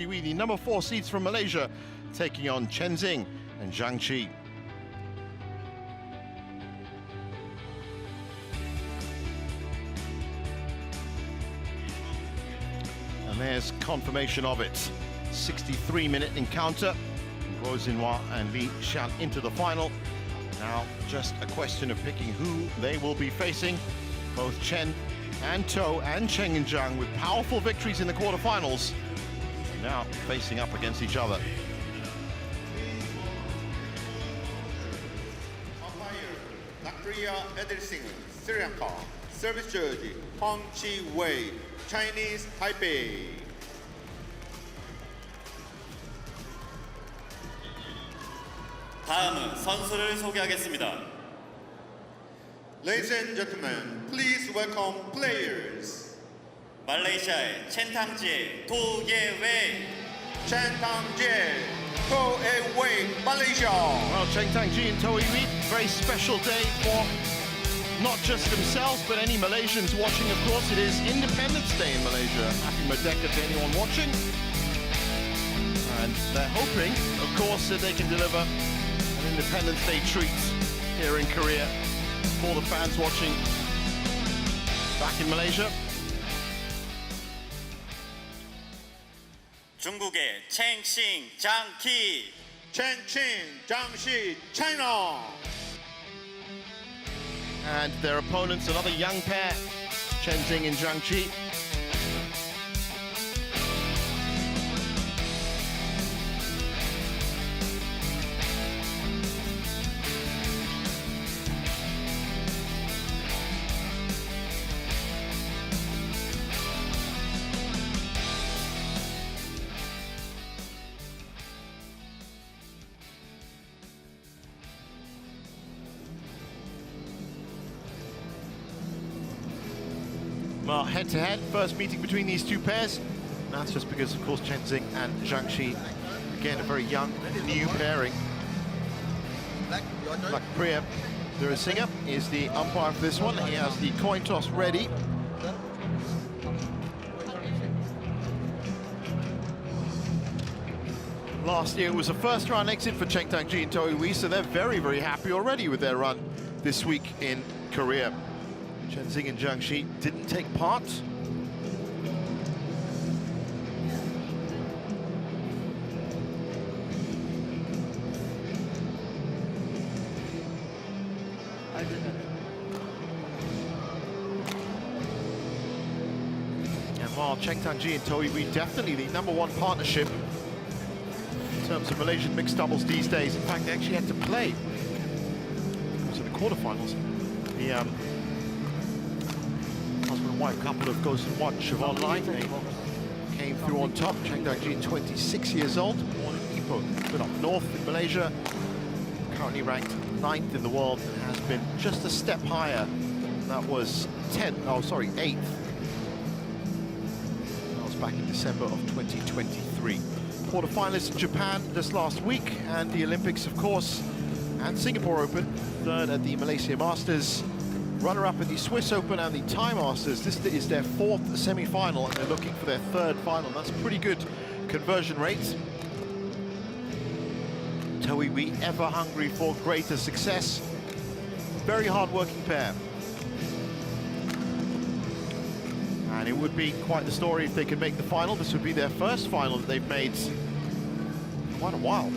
The number 4 seeds from Malaysia taking on Chen and Zhang. And there's confirmation of it. 63-minute encounter. Guo Xinhua and Li Xian into the final. Now just a question of picking who they will be facing. Both Chen and To and Cheng and Zhang with powerful victories in the quarterfinals. Now facing up against each other. Umpire, Latvia Edersing, Sri Lanka. Service judge, Hong Chi Wei, Chinese Taipei. 다음은 선수를 소개하겠습니다. Ladies and gentlemen, please welcome players. 말레이시아의 첸탕지의 도예웨이. Chen Tangjie, To Wei, Malaysia. Well, Cheng Tangji and To Wei, very special day for not just themselves, but any Malaysians watching, of course. It is Independence Day in Malaysia. Happy Merdeka to anyone watching. And they're hoping, of course, that they can deliver an Independence Day treat here in Korea for the fans watching back in Malaysia. 중국의 챙싱 장키. Chen Qing, Zhang Xi, China. And their opponents, another young pair, Chen and Zhang. Well, head-to-head, first meeting between these two pairs. And that's just because, of course, Chen and Zhang, again, a very young, new pairing. Like Priya Durasinger is the umpire for this one. He has the coin toss ready. Last year it was a first-round exit for Cheng Tangji and To Wei, so they're very, very happy already with their run this week in Korea. Chen and Zhang didn't take part. And while Cheng Tangji and To Wei definitely the #1 partnership in terms of Malaysian mixed doubles these days. In fact, they actually had to play. So the quarterfinals, the husband and wife couple of Guo Xinhua and Siobhan Lai, they came through on top. Cheng Tangji, 26 years old, born in Ipoh, been up north in Malaysia, currently ranked 9th in the world and has been just a step higher. That was 8th. That was back in December of 2023. Quarterfinalists in Japan this last week, and the Olympics, of course, and Singapore Open, third at the Malaysia Masters, runner-up at the Swiss Open and the Thai Masters. This is their 4th semi-final, and they're looking for their 3rd final. That's a pretty good conversion rate. To Wei, ever hungry for greater success. Very hard-working pair. And it would be quite the story if they could make the final. This would be their first final that they've made in quite a while.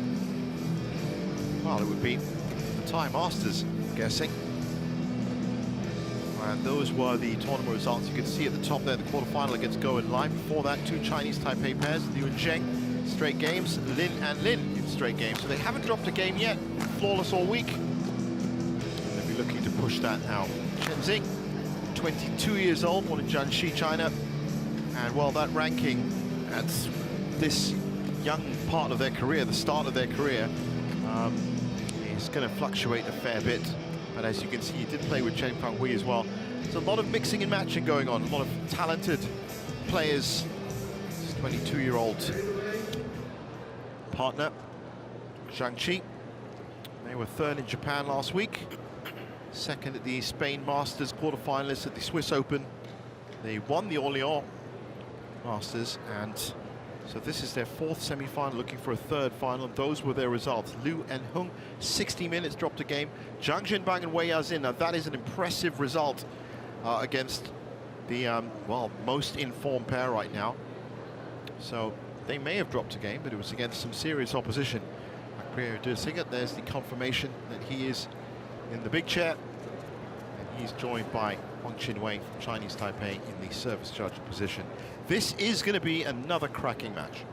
Well, it would be the Thai Masters, I'm guessing. And those were the tournament results. You can see at the top there, the quarterfinal against Go and Lai. Before that, 2 Chinese Taipei pairs, Liu and Cheng, straight games, Lin and Lin in straight games. So they haven't dropped a game yet, flawless all week. They'll be looking to push that now. Chen, 22 years old, born in Jiangxi, China. And well, that ranking at this young part of their career, the start of their career, is going to fluctuate a fair bit. But as you can see, he did play with Chen Penghui as well. There's a lot of mixing and matching going on, a lot of talented players. This 22-year-old partner, Zhang. They were 3rd in Japan last week. 2nd at the Spain Masters, quarterfinalists at the Swiss Open. They won the Orléans Masters, and So this is their 4th semi-final, looking for a 3rd final, and those were their results. Liu and Hung, 60 minutes dropped a game. Zhang Zhenbang and Wei Yazin, now that is an impressive result against the, well, most informed pair right now. So they may have dropped a game, but it was against some serious opposition. There's the confirmation that he is in the big chair, and he's joined by Wang Qinwei from Chinese Taipei in the service judge position. This is going to be another cracking match.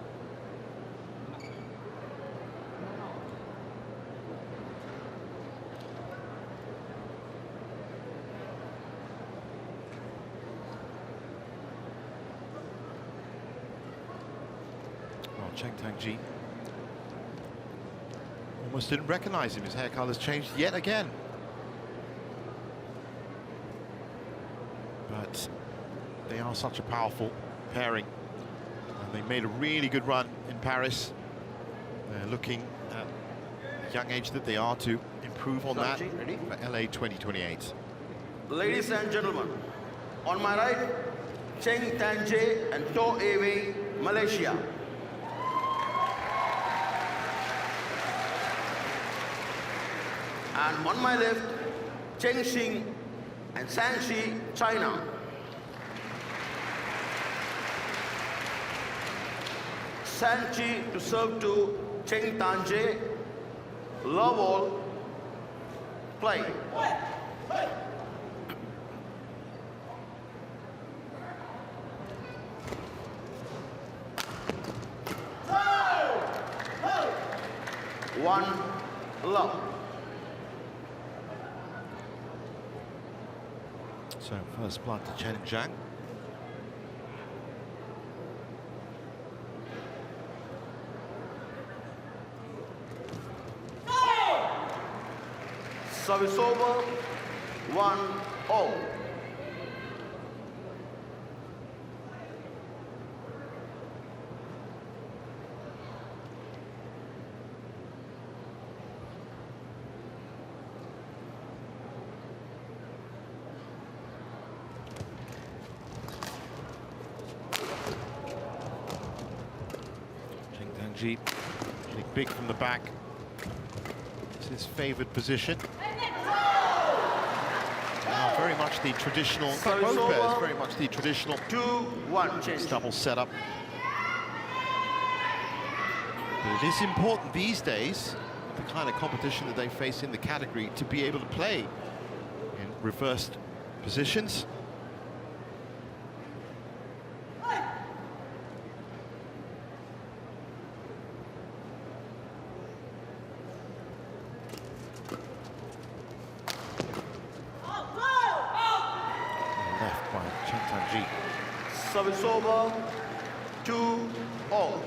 Well, Cheng Tangji almost didn't recognize him. His hair color's changed yet again. But they are such a powerful pairing, and they made a really good run in Paris. They're looking at the young age that they are to improve on that for LA 2028. Ladies and gentlemen, on my right, Cheng Tangji and To Wei, Malaysia. And on my left, Cheng Xing and Shanxi, China. Shanxi to serve to Cheng Tangji. Love all. Play. One love. So first blood to Chen and Zhang. Service over. 1-0. Really big from the back. It's his favored position. Now very much the traditional, both pairs, very much the traditional 2-1 change. double setup. But it is important these days, the kind of competition that they face in the category, to be able to play in reversed positions. Service over. 2-0.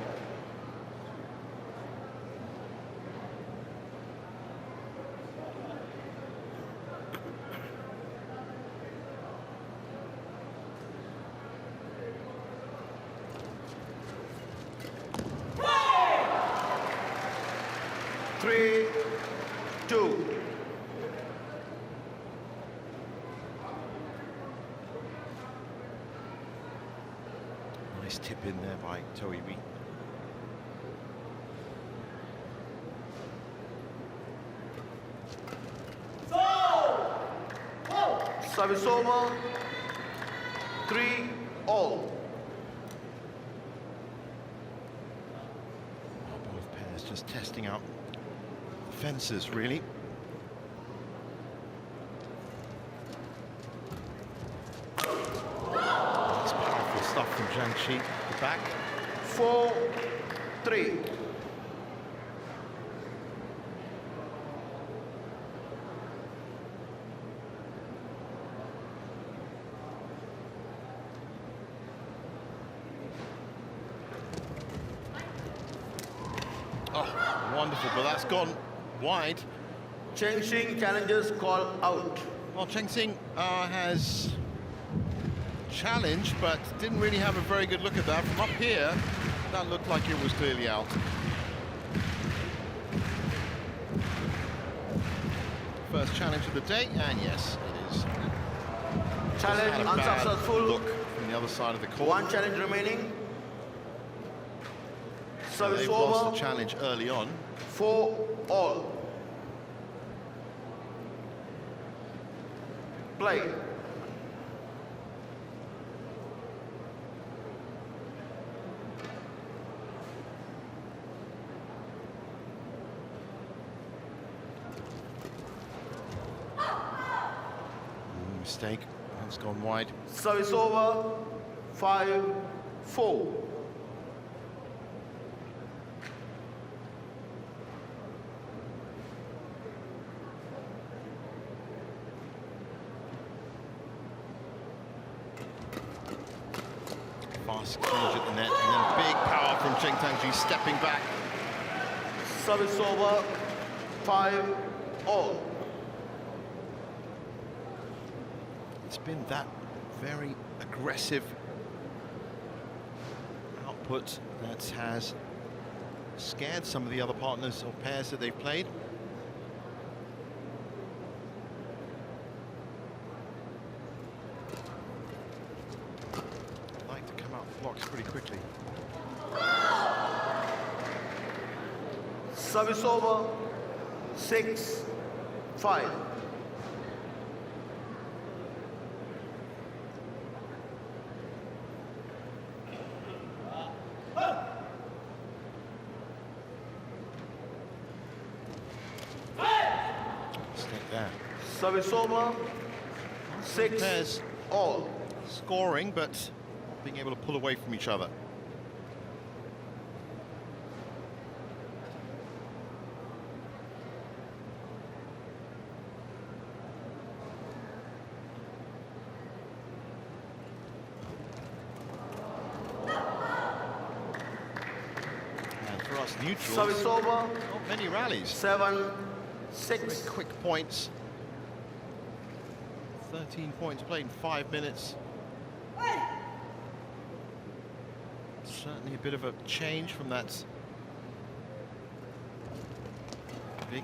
Three, two. Nice tip in there by To Wei. Service over. 3-all. Both pairs just testing out fences, really. That's powerful stuff from Zhang Qi. The back. 4-3. Oh, wonderful, but that's gone wide. Cheng Xing challenges call out. Well, Cheng Xing has challenged, but didn't really have a very good look at that. From up here, that looked like it was clearly out. First challenge of the day, and yes, it is. Challenge unsuccessful. Look from the other side of the court. One challenge remaining. Service They've lost over. the challenge early on. 4-all. Play. Mistake. It's gone wide. Service over. 5-4. Fast exchange at the net, and then big power from Cheng Tangji stepping back. Service over. 5-all. It's been that very aggressive output that has scared some of the other partners or pairs that they've played. Like to come out the blocks pretty quickly. Service over. 6-5. Mistake there. Service over. Pairs 6-all. scoring, but not being able to pull away from each other. And for us neutrals, Service over. not many rallies. 7-6. Very quick points. 13 points played in 5 minutes. Certainly a bit of a change from that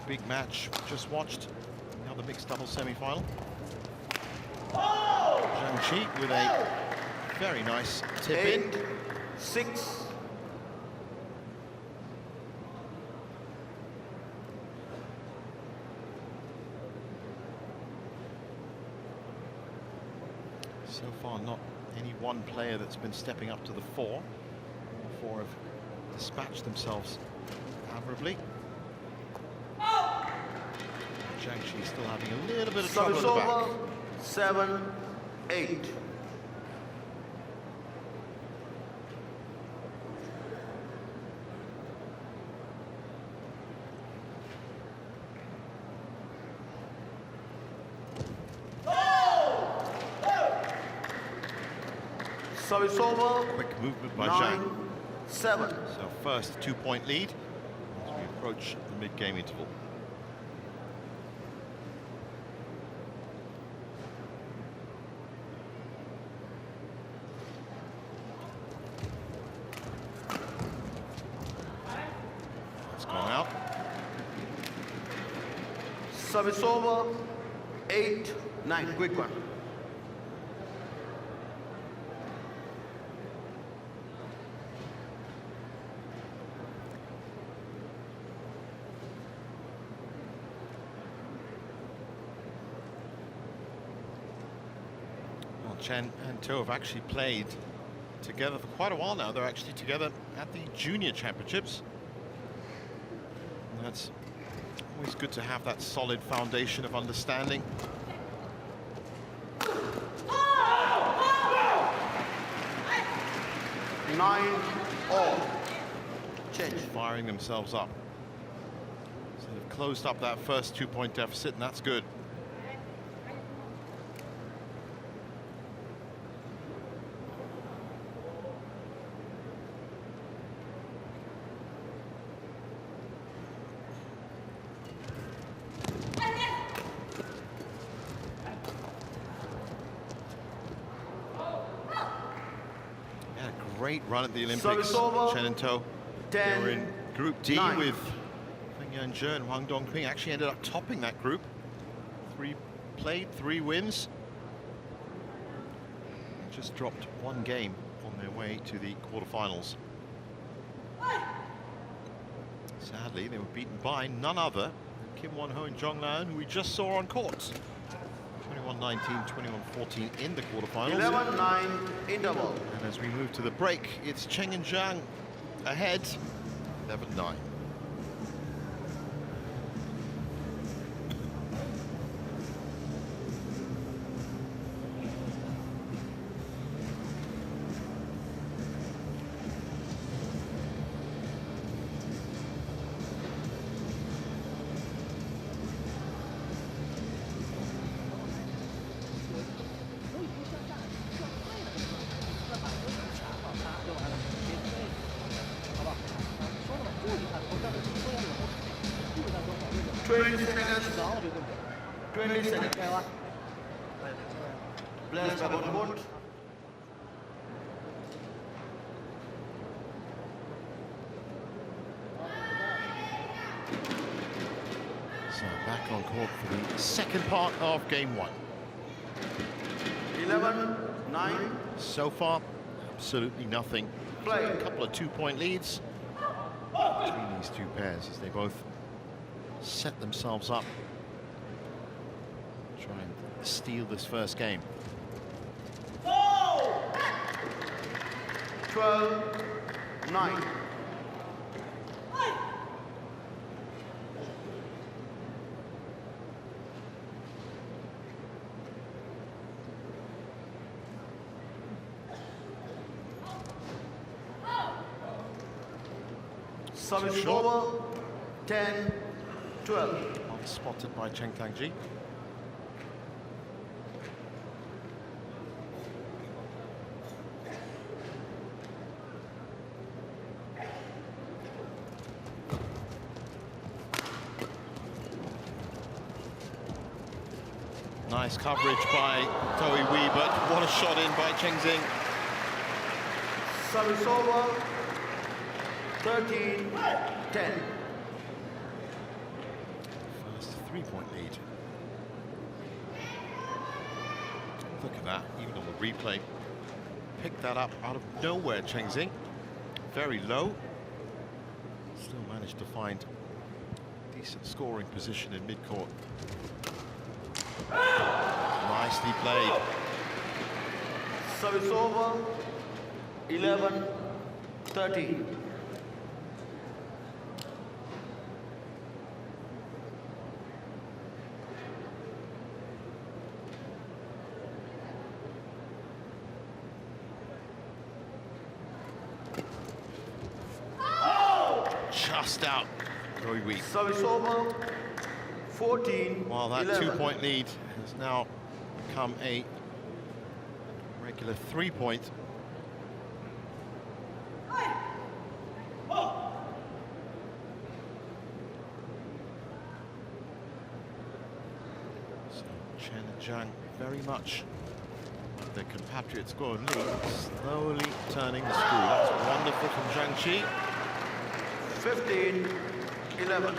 big match we just watched. Now the mixed doubles semi-final. Zhang with a very nice tip in. 8-6. So far, not any one player that's been stepping up to the fore. All four have dispatched themselves admirably. Zhang still having a little bit of trouble at Service the back. over. 7-8. Service over. Quick movement by Zhang. 9-7. So first 2-point lead as we approach the mid-game interval. That's gone out. Service over. 8-9. Quick one. Well, Chen and To have actually played together for quite a while now. They're actually together at the Junior Championships. And that's always good to have that solid foundation of understanding. 9-all. Change. Firing themselves up. So they've closed up that first 2-point deficit, and that's good. Great run at the Olympics, Service over. Chen and To. They 10, were in Group D 9. with Feng Yanzhe and Wang Dongping. Actually ended up topping that group. 3 played, 3 wins. Just dropped 1 game on their way to the quarterfinals. Sadly, they were beaten by none other than Kim Won-ho and Zhang, who we just saw on court. 21-19, 21-14 in the quarterfinals. 11-9 interval. And as we move to the break, it's Cheng and Zhang ahead, 11-9. Players back on court. So back on court for the second part of game one. 11-9. So far, absolutely nothing. Play. A couple of two-point leads between these two pairs as they both set themselves up. Try and steal this first game. 12-9. Service over. 10-12. Spotted by Cheng Tangji. Nice coverage by Toei Wee, but what a shot in by Cheng Xing. Service over. 13-10. First three-point lead. Look at that, even on the replay. Picked that up out of nowhere, Cheng Xing. Very low. Still managed to find decent scoring position in midcourt. Nicely played. Service over. 11-13. Just out. Very weak. Service over. 14. While that 11. two-point lead has now become a regular 3-point. So Chen and Zhang very much like their compatriots go and lead, slowly turning the screw. That's wonderful from Zhang Qi. 15-11.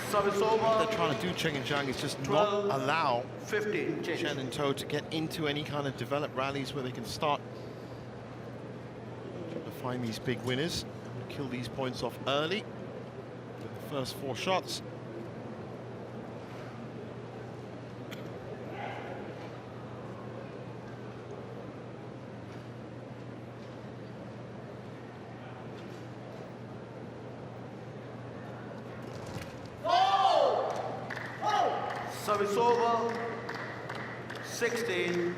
Service over. What they're trying to do, Cheng and Zhang, is just not allow 15. Change. Chen and To get into any kind of developed rallies where they can start to find these big winners, kill these points off early with the first 4 shots. Service over. 16-12.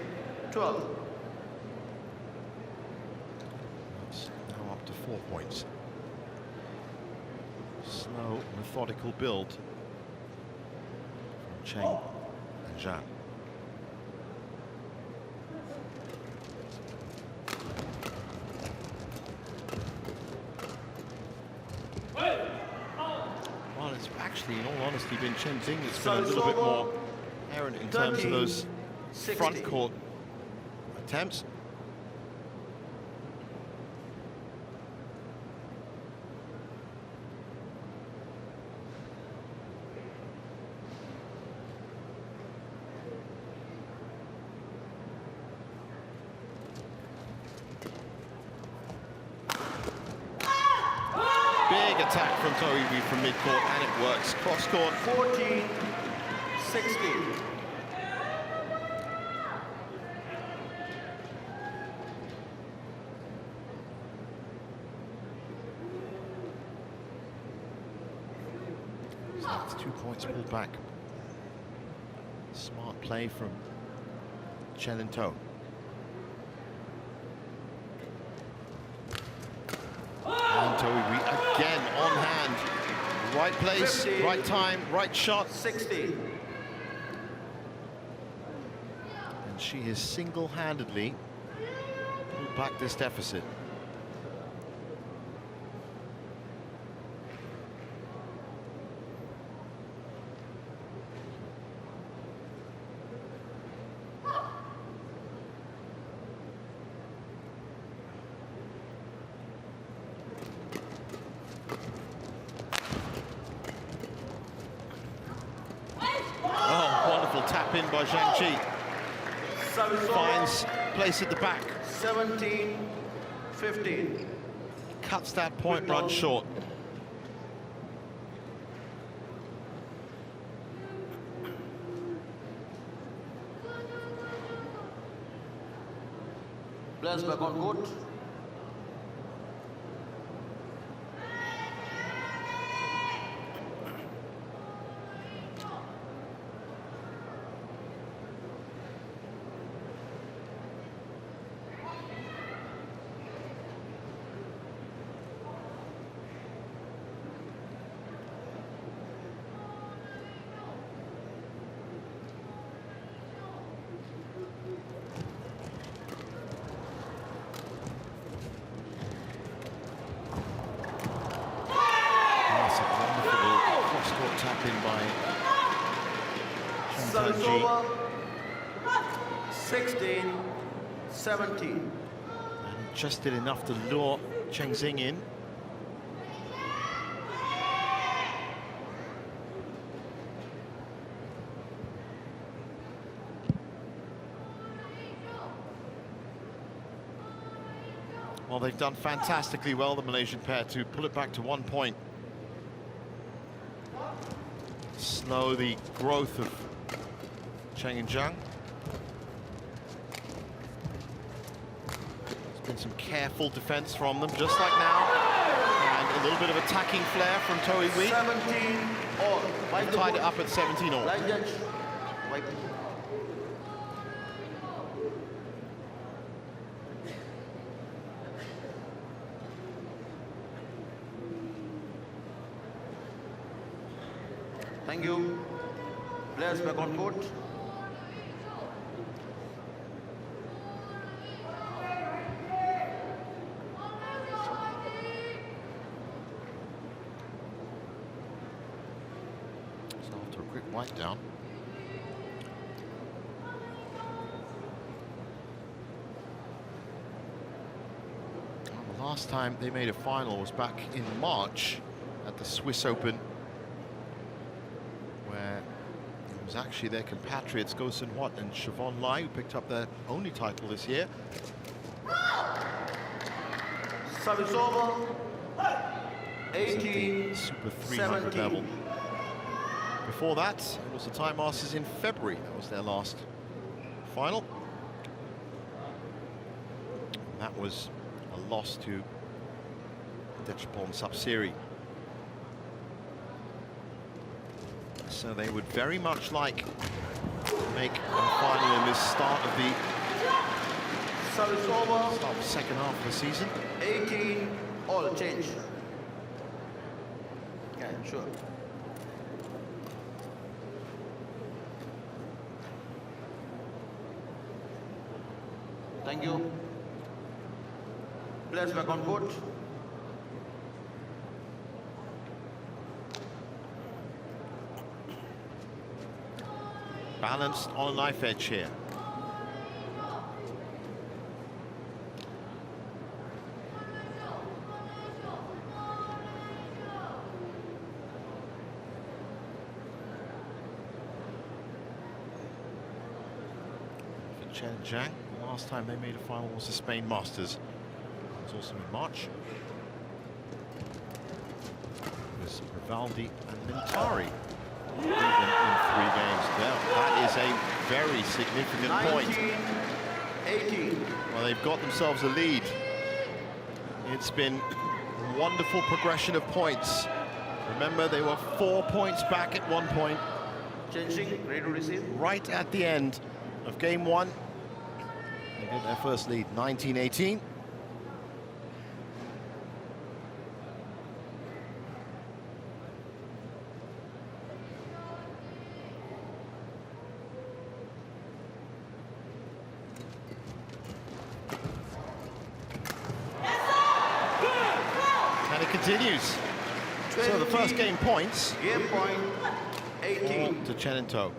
It's now up to 4 points. Slow, methodical build from Cheng and Zhang. Well, it's actually, in all honesty, been Chen Xing that's been a little bit more errant in terms of those 60. front court attempts. Big attack from Toiwi from mid-court, and it works. Cross-court. 14-16. So that's 2 points pulled back. Smart play from Chen and To. And Toiwi again on hand. Right place, 50. right time, right shot. 60. And she has single-handedly pulled back this deficit. Tap in by Zhang. Finds place at the back. 17-15. Cuts that point run short. Players back on court. Tap in by Service over. 16-17. And just did enough to lure Cheng in. Well, they've done fantastically well, the Malaysian pair, to pull it back to 1 point. Slow the growth of Cheng and Zhang. There's been some careful defense from them, just like now. And a little bit of attacking flair from Toiwi. 17 all. They've tied it up at 17 all. Line judge. Wipe. Thank you. Players back on court. So after a quick wipe down. Well, the last time they made a final was back in March at the Swiss Open, where it was actually their compatriots Go Sun Huat and Siobhan Lai who picked up their only title this year. Service over. 18 Super 300 level. Before that, it was the Thai Masters in February. That was their last final. And that was a loss to Dechapon Sapsiri. So they would very much like to make a final in this start of the second half of the season. 18 all change. Yeah, sure. Thank you. Players back on court. balanced on a knife edge here. For Chen and Zhang, the last time they made a final was the Spain Masters. It was also in March. It was Rivaldi and Mintari. Even in 3 games down. That is a very significant 19, point. 18. Well, they've got themselves a lead. It's been a wonderful progression of points. Remember, they were 4 points back at one point. Chen, ready to receive. Right at the end of game 1. They get their first lead, 19-18. Continues. So the first game points. Game point 18 to Chen and To.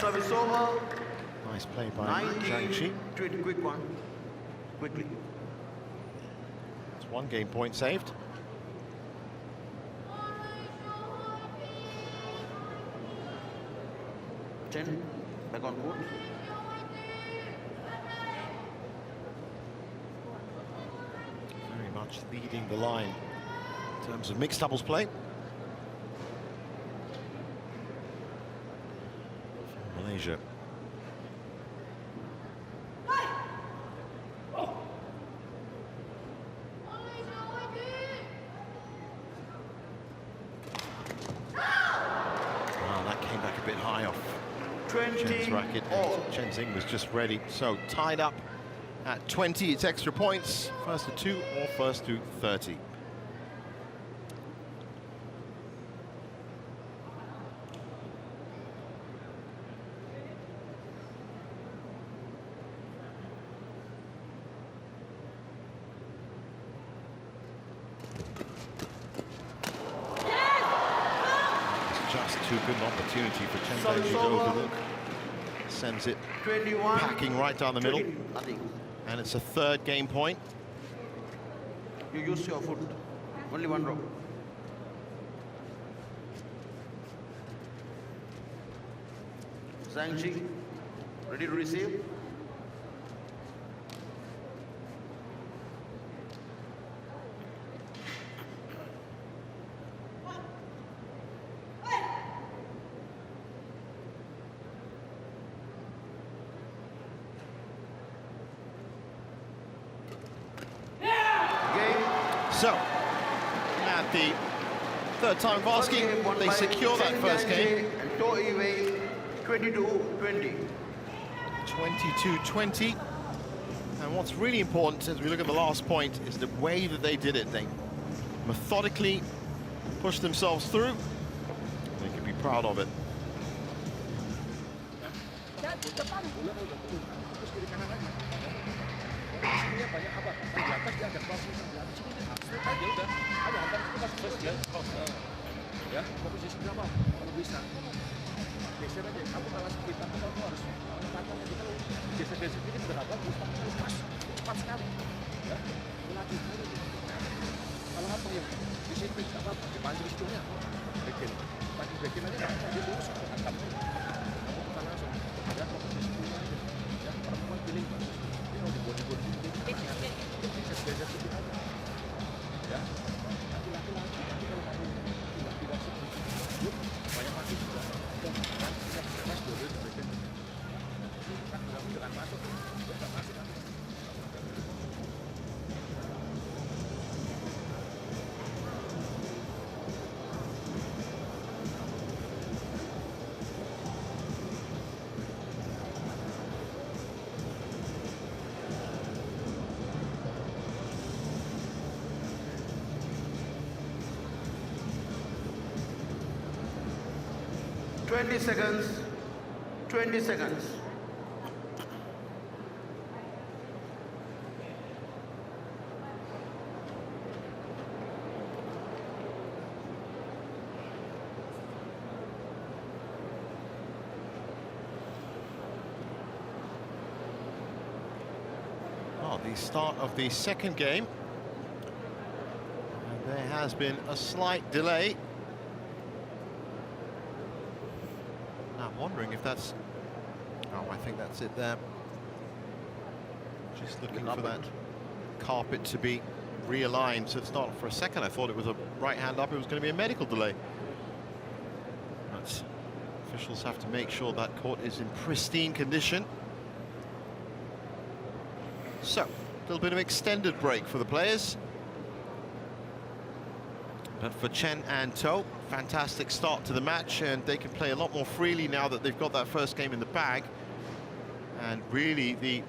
Service over. Nice play by Zhang. 20, quick one. Quickly. It's 1 game point saved. Chen, back on court. Very much leading the line in terms of mixed doubles play. Malaysia. That came back a bit high off Chen's racket. Chen Xing was just ready. So tied up at 20. It's extra points. First to 2 or first to 30. Too good an opportunity for Chen Zhang to overlook. Sends it 21, packing right down the middle. 20, nothing. And it's a 3rd game point. You use your foot. Only 1 row. Zhang, ready to receive. So, at the 3rd time of asking, they secure that first game. 22-20. 22-20. And what's really important as we look at the last point is the way that they did it. They methodically pushed themselves through. They can be proud of it. Ya, posisi berapa kalau bisa geser aja, kamu kalah sekitar kamu harus menempatkan kita geser sedikit berapa pas cepat sekali ya, melatih kalau apa yang disiplin apa dipancing situnya bikin aja dia lurus angkat kamu bukan langsung ya posisi aja ya perempuan pilih ini mau dibuat geser sedikit aja ya laki-laki nanti kalau kamu tidak seperti banyak mati sudah mas boleh bikin kan dengan masuk sudah masuk nanti 20 seconds. 20 seconds. Well, the start of the second game. And there has been a slight delay. I'm wondering if that's... Oh, I think that's it there. Just looking for that carpet to be realigned. So it's not, for a second I thought it was a right hand up, it was going to be a medical delay. But officials have to make sure that court is in pristine condition. So, a little bit of extended break for the players. But for Chen and To, fantastic start to the match, and they can play a lot more freely now that they've got that first game in the bag. And really, the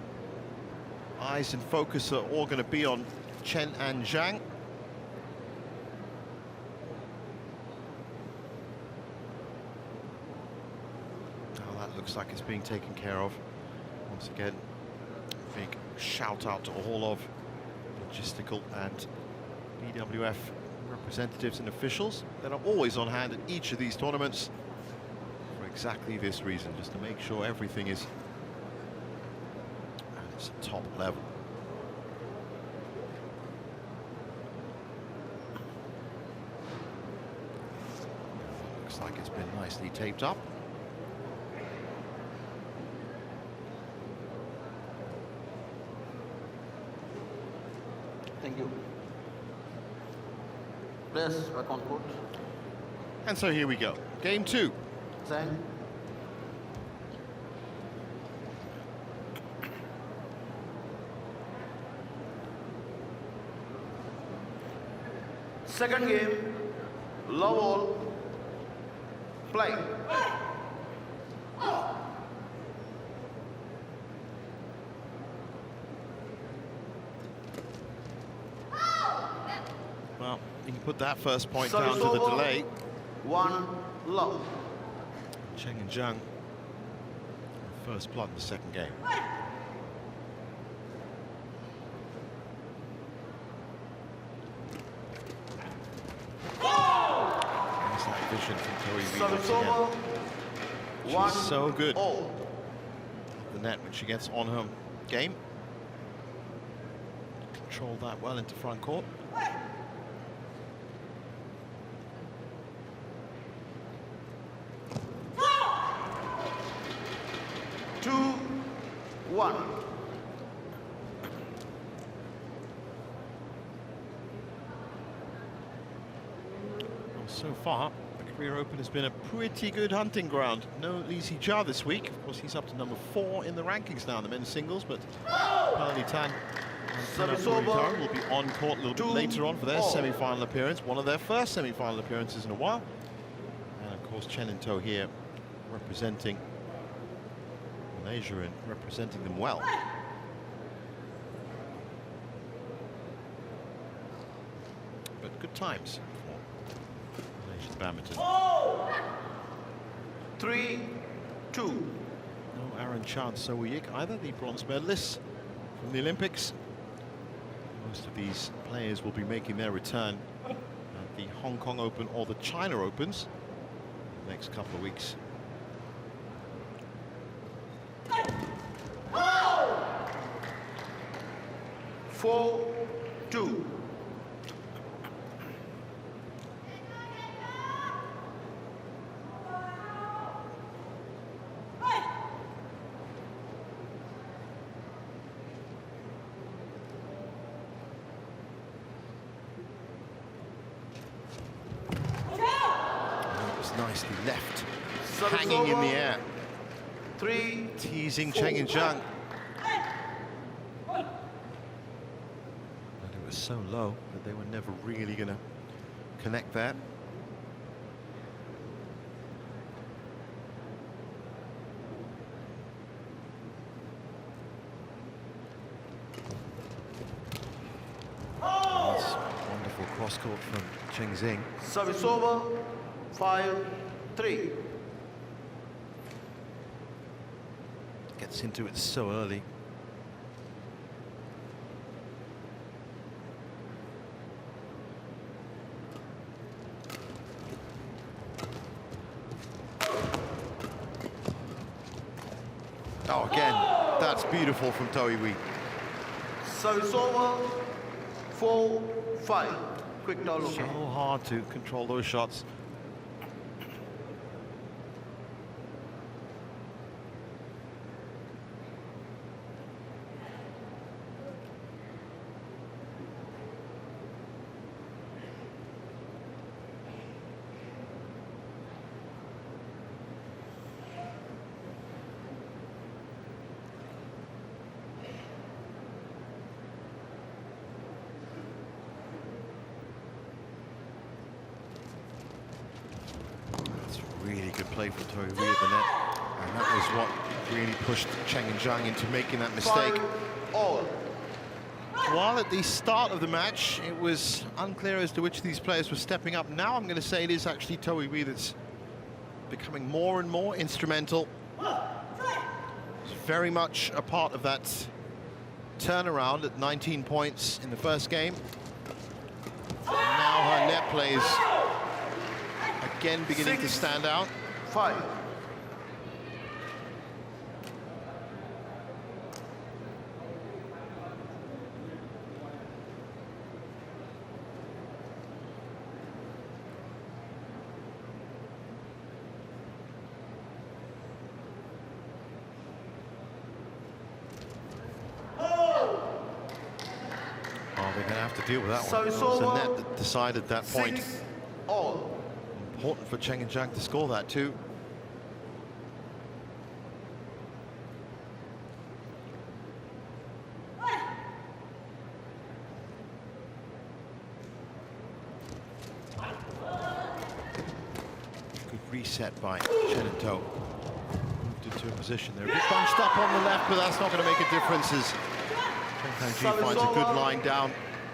eyes and focus are all going to be on Chen and Zhang. Now that looks like it's being taken care of. Once again, big shout out to all of logistical and BWF representatives and officials that are always on hand at each of these tournaments for exactly this reason, just to make sure everything is at its top level. Looks like it's been nicely taped up. Thank you. Players back on court. And so here we go. Game 2. Zhang. Second game, love all, play. Well, you can put that first point down to the delay. 1 love. Cheng and Zhang, first blood in the second game. There's that vision from Chloe once again. She's so good at the net when she gets on her game. Control that well into front court. So far, the Career Open has been a pretty good hunting ground. No easy jar this week. Of course, he's up to number 4 in the rankings now in the men's singles, but Pearly Tan will be on court a little bit later on for their semi-final appearance, one of their first semi-final appearances in a while. And of course, Chen and To here representing Malaysia and representing them well. But good times for Malaysian badminton. 3-2. No Aaron Chan Sowoyik either, the bronze medalists from the Olympics. Most of these players will be making their return at the Hong Kong Open or the China Opens in the next couple of weeks. Four, 2. Nicely left, Service hanging over. in the air. 3, Teasing Cheng and Zhang. But it was so low that they were never really going to connect that. Oh, that's wonderful cross court from Cheng Zing. Service over. 5-3. Gets into it so early. Oh, again, that's beautiful from Toiwi. Service over, 4-5. Quick down. So hard to control those shots. Really good play from Toiwi at the net, and that was what really pushed Cheng and Zhang into making that mistake. 5-all. While at the start of the match, it was unclear as to which of these players were stepping up. Now I'm going to say it is actually Toiwi that's becoming more and more instrumental. It's very much a part of that turnaround at 19 points in the first game. And now her net plays again beginning to stand out. 5. Oh, they're going to have to deal with that So one. It it's was the over. net that decided that point. 6-all. Important for Cheng and Zhang to score that too. Good reset by Chen and To. Moved into a position. They're a bit bunched up on the left, but that's not going to make a difference as Cheng finds a good line down.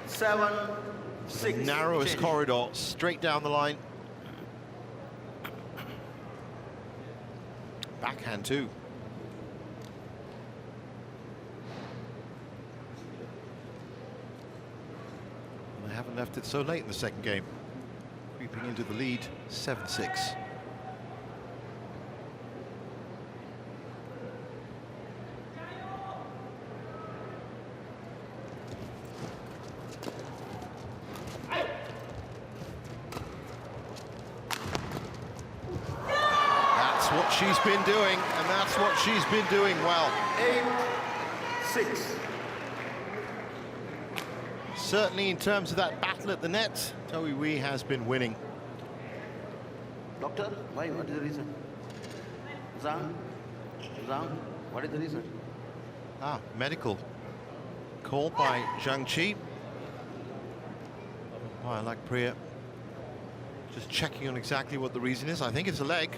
7-6. Narrowest Change. corridor, straight down the line. Backhand too. And they haven't left it so late in the second game. Creeping into the lead, 7-6. What she's been doing, and that's what she's been doing well. 8-6. Certainly in terms of that battle at the net, Toiwi has been winning. Doctor, why? What is the reason? Zhang? Zhang, what is the reason? Medical call by Zhang Qi. I like Priya. Just checking on exactly what the reason is. I think it's a leg.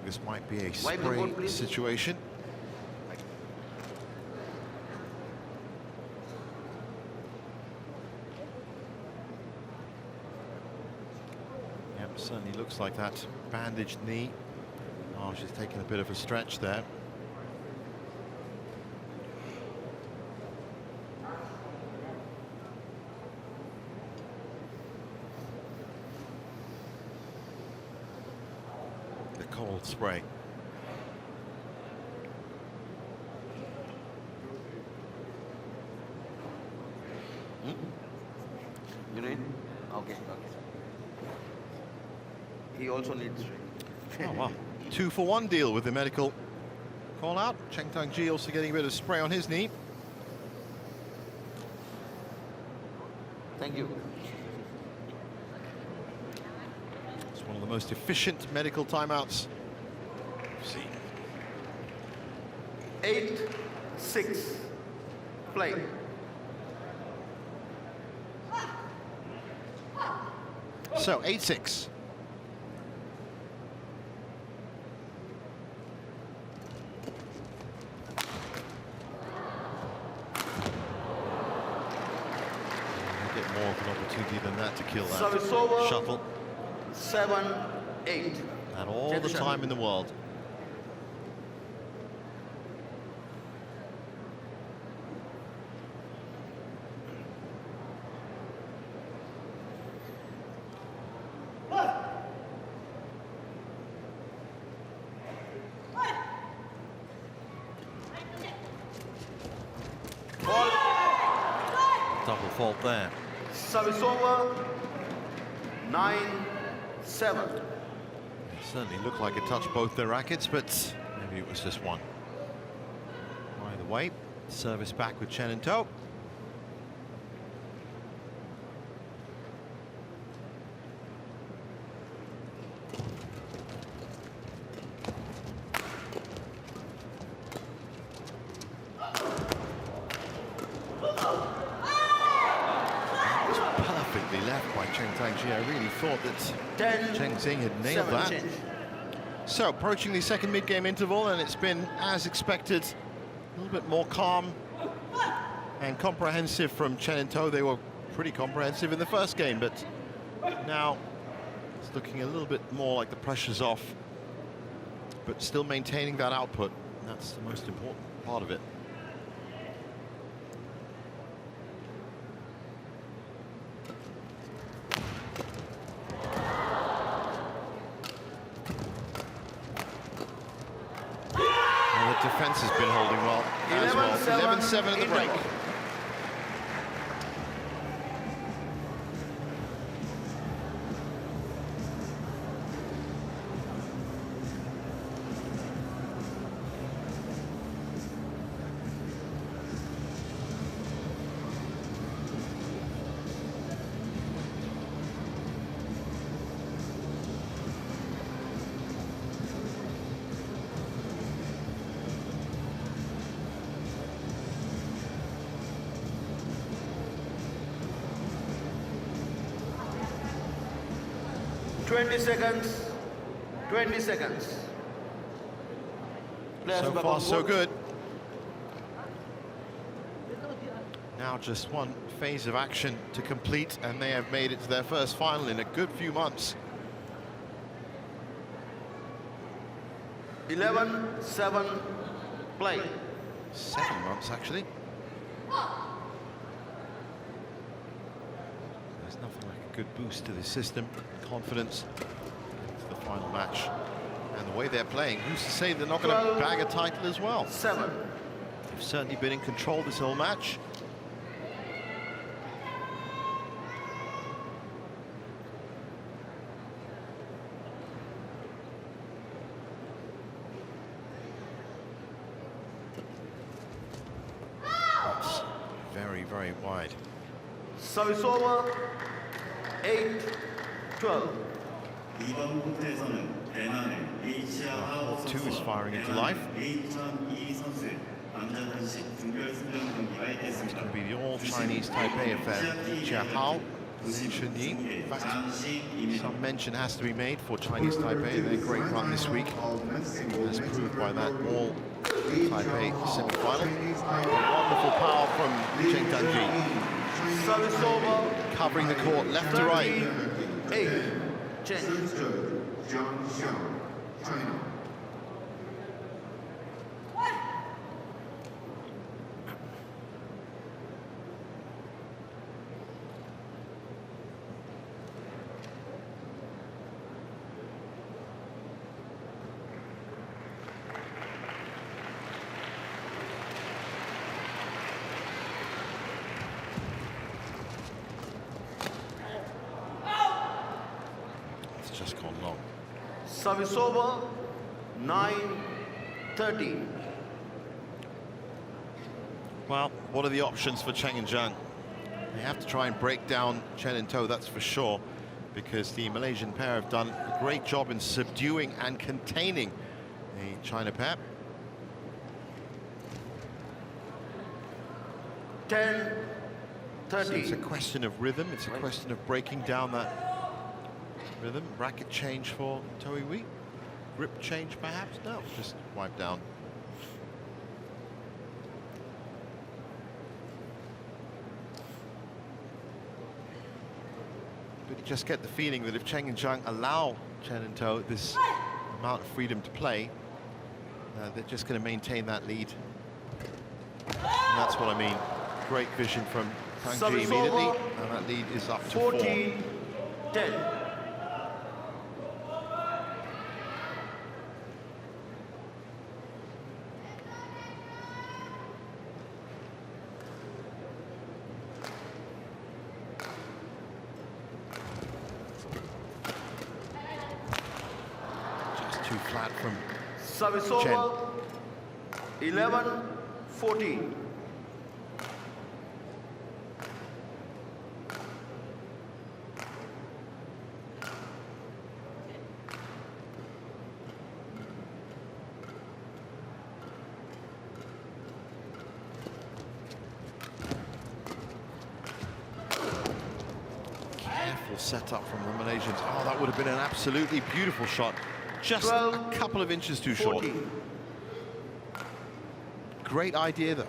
This might be a Wipe the board, spray please. situation. Yep, certainly looks like that bandaged knee. Oh, she's taking a bit of a stretch there. Cold spray. You know it? Okay, okay. He also needs. Oh, wow. 2-for-1 deal with the medical call out. Cheng Tang-ji also getting a bit of spray on his knee. Thank you. It's one of the most efficient medical timeouts we've seen. 8-6. Play. So 8-6. more of an opportunity than that to kill that Service over. shuttle. 7-8. And all the time in the world. Double fault there. Service over. 9-7. It certainly looked like it touched both their rackets, but maybe it was just one. Either way, service back with Chen in tow. I really thought that Cheng had nailed that. Change. So approaching the second mid-game interval, and it's been as expected, a little bit more calm and comprehensive from Chen and To. They were pretty comprehensive in the first game, but now it's looking a little bit more like the pressure's off, but still maintaining that output. That's the most important part of it. Defense has been holding well as well. 11-7 at the break. Seconds. 20 seconds. Players So back far, on so board. good. Now just one phase of action to complete, and they have made it to their first final in a good few months. 11-7 play. 7 months, actually. There's nothing like a good boost to the system, confidence into the final match. And the way they're playing, who's to say they're not going to bag a title as well? 7. They've certainly been in control this whole match. That's very, very wide. Service over. 8-12. Court 2 is firing into life. It's going to be the all-Chinese Taipei affair. Jiahao, Chunyi. In fact, some mention has to be made for Chinese Taipei. Their great run this week, as proved by that all-Taipei semi-final. Wonderful power from Cheng Tanji. Service over. Covering the court left to right. 8. Chen. Zhang, China. Just gone long. Service over. 9-13. Well, what are the options for Cheng and Zhang? They have to try and break down Chen and To, that's for sure, because the Malaysian pair have done a great job in subduing and containing the China pair. 10-13. So it's a question of rhythm, it's a question of breaking down that rhythm. Racket change for Toi Wei. Grip change perhaps? No, just wipe down. You just get the feeling that if Cheng and Zhang allow Chen and To this amount of freedom to play, they're just going to maintain that lead. And that's what I mean. Great vision from Tang Ji immediately, and that lead is up to 14-10. Just too flat from Service Chen. over. 11-14. Careful setup from the Malaysians. Oh, that would have been an absolutely beautiful shot. Just 12, a couple of inches too short. 14. Great idea, though.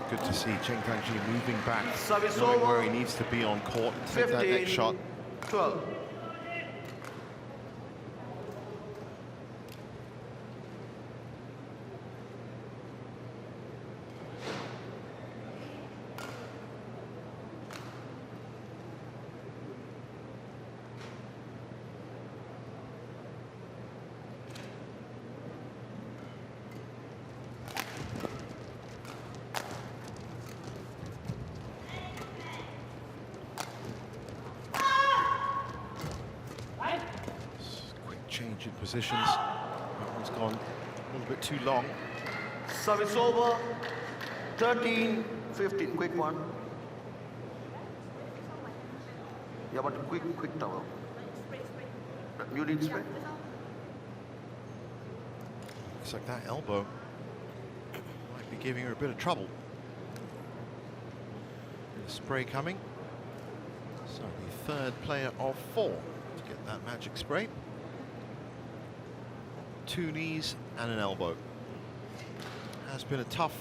Good to see Cheng Tang-Ji moving back, Service knowing over. where he needs to be on court, take that next shot. 12. Quick change in positions. That one's gone a little bit too long. Service over. 13-15. Quick one. Yeah, but quick tower. You need spray. Looks like that elbow might be giving her a bit of trouble. Bit of spray coming. So the third player of 4 to get that magic spray. 2 knees and an elbow. Has been a tough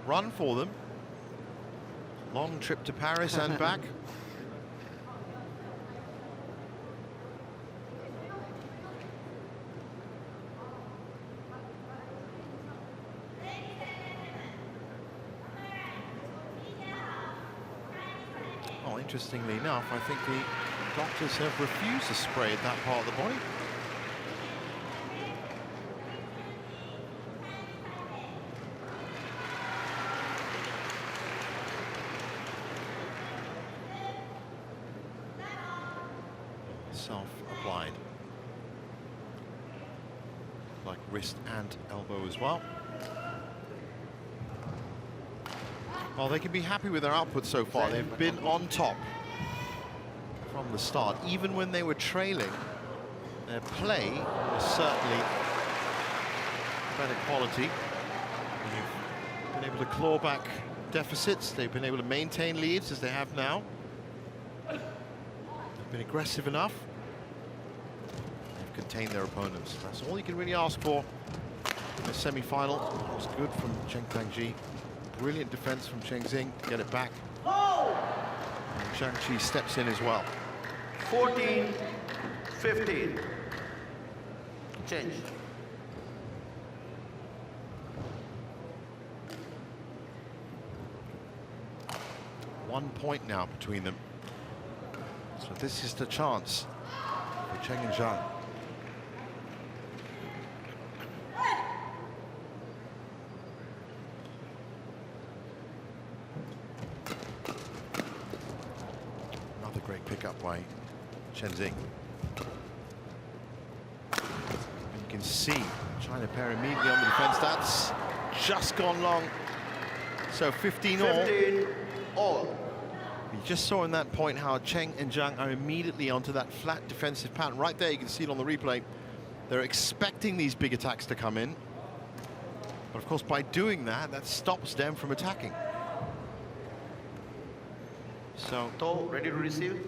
run for them. Long trip to Paris and back. Oh, interestingly enough, I think the doctors have refused to spray at that part of the body. Self-applied. Like wrist and elbow as well. Well, they can be happy with their output so far. They've been on top from the start. Even when they were trailing, their play was certainly better quality. They've been able to claw back deficits. They've been able to maintain leads as they have now. They've been aggressive enough. They've contained their opponents. That's all you can really ask for in the semi-final. It was good from Cheng Tang-Ji. Brilliant defense from Cheng Xing to get it back. And Zhang steps in as well. 14-15. Change. One point now between them. So this is the chance for Cheng and Zhang. Another great pickup by Chen Xing. And you can see China pair immediately on the defense. That's just gone long. So 15 all. 15 all. You just saw in that point how Cheng and Zhang are immediately onto that flat defensive pattern. Right there, you can see it on the replay. They're expecting these big attacks to come in. But of course, by doing that, that stops them from attacking. So To, ready to receive.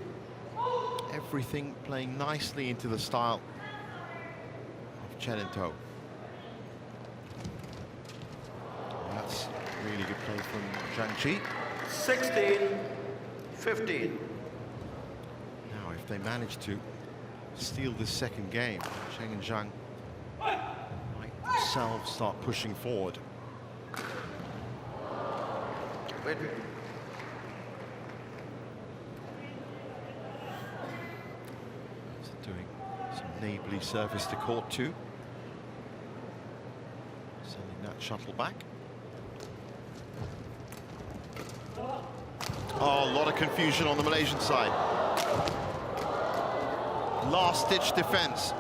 everything playing nicely into the style of Chen and To. That's really good play from Zhang. 16-15. Now, if they manage to steal this second game, Cheng and Zhang might themselves start pushing forward. Wait. So doing some neighbourly service to court too. Sending that shuttle back. Oh, a lot of confusion on the Malaysian side. Last-ditch defense.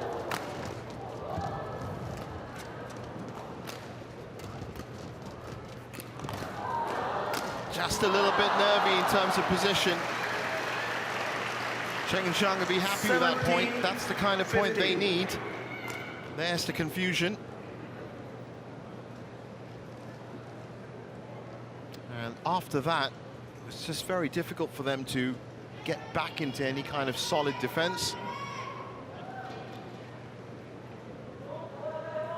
Just a little bit nervy in terms of position. Cheng and Zhang will be happy with that point. That's the kind of point they need. There's the confusion. And after that, it's just very difficult for them to get back into any kind of solid defense.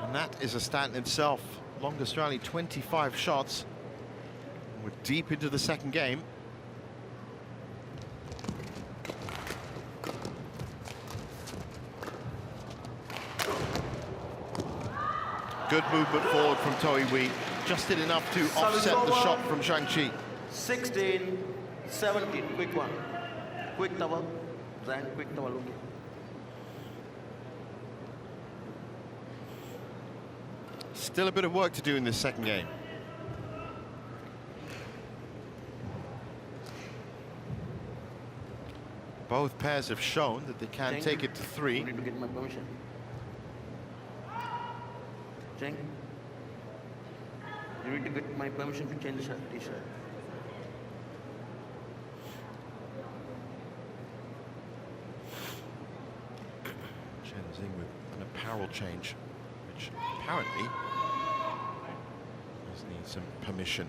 And that is a stat in itself. Longest rally, 25 shots. We're deep into the second game. Good movement forward from Toei Wei. Just did enough to offset the shot from Zhang. 16-17. Quick one. Quick towel. Zhang, quick towel. Okay. Still a bit of work to do in this second game. Both pairs have shown that they can Cheng, take it to 3. You need to get my permission. Cheng, you need to get my permission to change the t-shirt. Chen's in with an apparel change, which apparently does need some permission.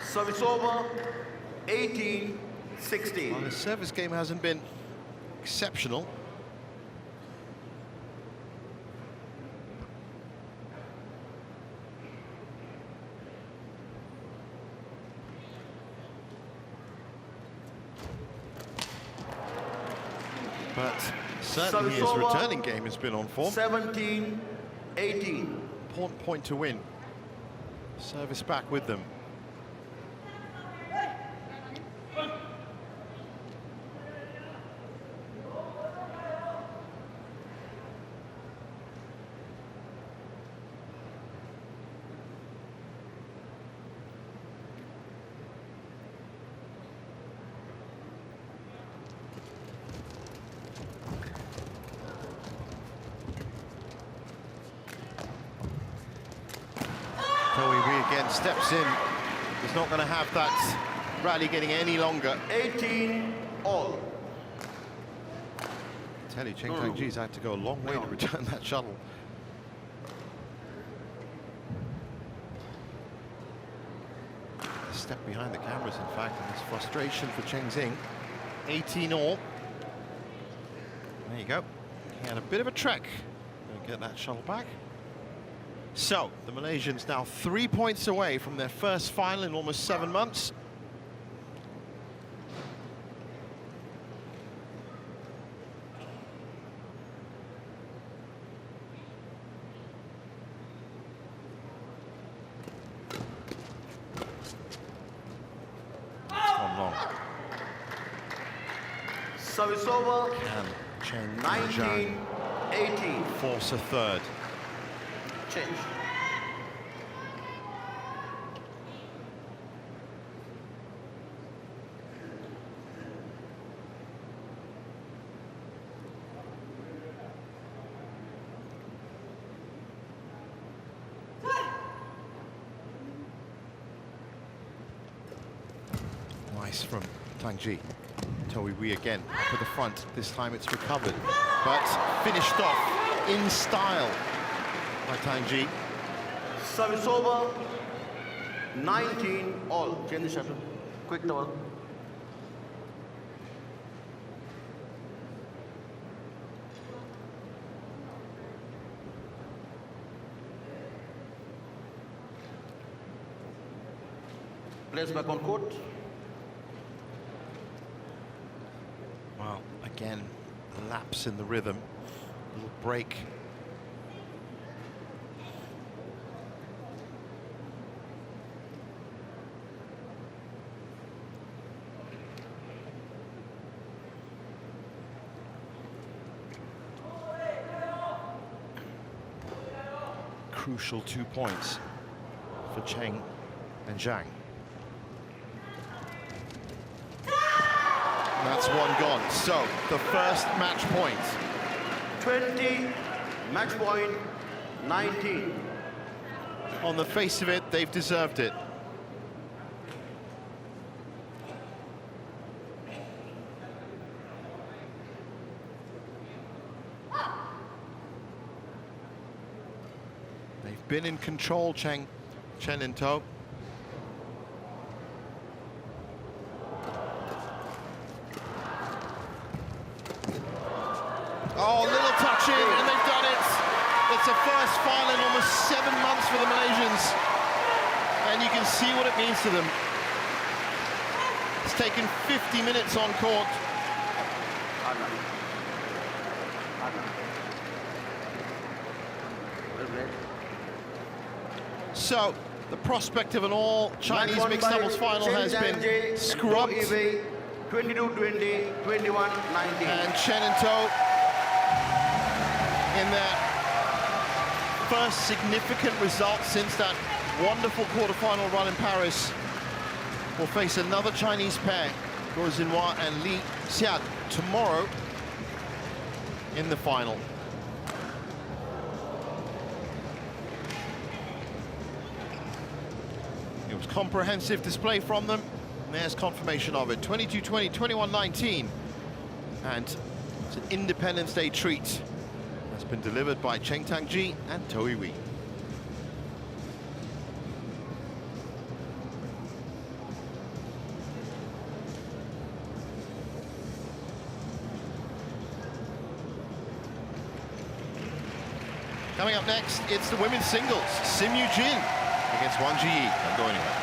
Service over, 18-16. Well, the service game hasn't been exceptional. But certainly his returning game has been on form. 17-18. Important point to win. Service back with them. Steps in. He's not going to have that rally getting any longer. 18 all. I tell you, Cheng Tangji's had to go a long way to return that shuttle. A step behind the cameras, in fact, and it's frustration for Cheng Xing. 18 all. There you go. He had a bit of a trek to get that shuttle back. So, the Malaysians now 3 points away from their first final in almost 7 months. It's gone long. Service over. Can Chen and Zhang 19-18. force a third? Change. pass from Tang Ji. Toei Wei again up at the front. This time it's recovered, but finished off in style by Tang Ji. Service over. 19 all. Change the shuttle. Quick towel. Place back on court. Well, again, a lapse in the rhythm. A little break. Crucial 2 points for Cheng and Zhang. That's one gone. So, the first match point. 20, match point, 19. On the face of it, they've deserved it. They've been in control, Chen in tow. Oh, little touch in, and they've done it. It's a first final in almost 7 months for the Malaysians. And you can see what it means to them. It's taken 50 minutes on court. So, the prospect of an all-Chinese mixed doubles final has been scrubbed. 22-20, 21-19. And Chen and Toh, in their first significant result since that wonderful quarterfinal run in Paris, will face another Chinese pair, Guo Xinhua and Li Xian, tomorrow in the final. It was comprehensive display from them, and there's confirmation of it. 22-20, 21-19, and it's an Independence Day treat that's been delivered by Cheng Tang-ji and Toei Wei. Coming up next, it's the women's singles. Sim Yu Jin against Wang Ji. Don't go anywhere.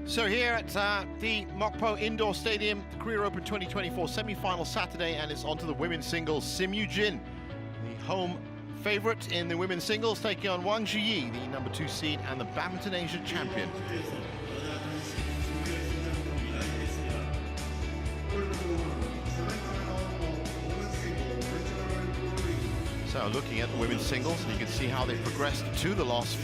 So here at the Mokpo Indoor Stadium, the Korea Open 2024 semi-final Saturday, and it's on to the women's singles. Sim Yoo-jin, the home favorite in the women's singles, taking on Wang Zhiyi, the number 2 seed and the Badminton Asia champion. So looking at the women's singles, you can see how they progressed to the last